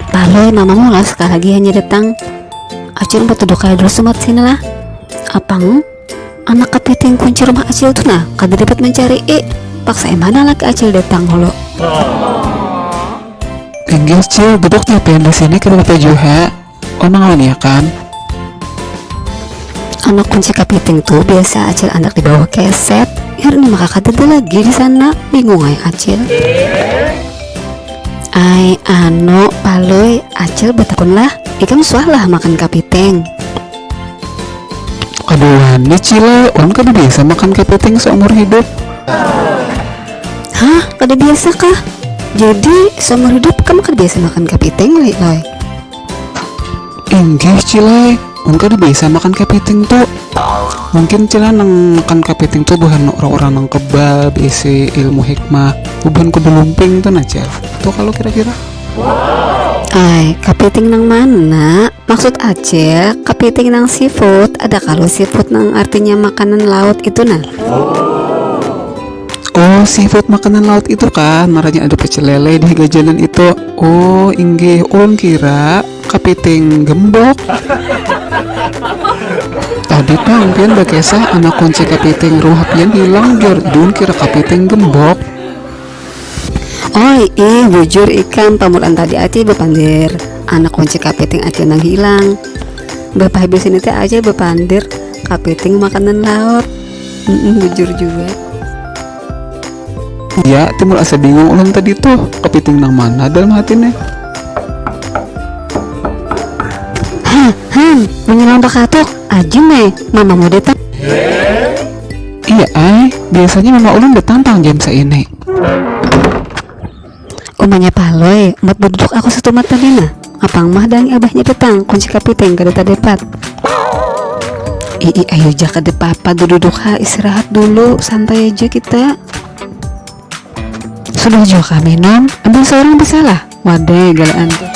Paloy mamamu lah sekali lagi hanya datang. Acil buat duduk kayak dulu semat sini lah. Apang anak kepiting kunci rumah Acil tuh nah kada dapat mencari paksa mana lagi Acil datang holo. Enggak Cil, duduk nyapain di sini ke bapak Juha. Onang ya kan? Anak kunci kepiting tuh biasa Acil anak di bawah keset. Ya ini maka kada ada lagi di sana. Bingung ay Acil. Ay Paloy Acil betakun lah. Ikam sualah makan kepiting. Aduh, nih Cile, on kan biasa makan kepiting seumur hidup. Hah? Kada biasa kah? Jadi seumur hidup kamu kada biasa makan kepiting loy? Enggak Cile, on kan biasa makan kepiting tuh. Mungkin Cile nang makan kepiting tuh bukan orang-orang nang kebal, isi ilmu hikmah, bukan kudu lumping tuh aja. Tuh kalau kira-kira. Ay, kepiting nang mana? Maksud aja kepiting nang seafood. Ada kalau seafood nang artinya makanan laut itu nah. Oh, seafood makanan laut itu kan, marahnya ada pecel lele di jajanan itu. Oh, inggih, ulun kira kepiting gembok. Tadi pangkian bakesah anak kunci kepiting ruhapian hilang jor, dun kira kepiting gembok. Oh bujur ikan pamulan tadi aja bepandir anak kunci kepiting aja nang hilang. Bapak habis ini teh aja bepandir kepiting makanan laut. Bujur juga. Ya, timbul asa bingung ulun tadi tuh kepiting nang mana dalam hatinya. Menyelam bakatok aja mama mau datang. Iya biasanya mama ulun datang jam ini. Umanya Paloy umat berduduk aku satu mata lina. Apang mah dan abahnya datang kunci kepiting kada tadepat. Ayo jaka de papa duduk istirahat dulu, santai aja kita. Sudah juga minum, ambil seorang bisalah. Wadah galaan tuh.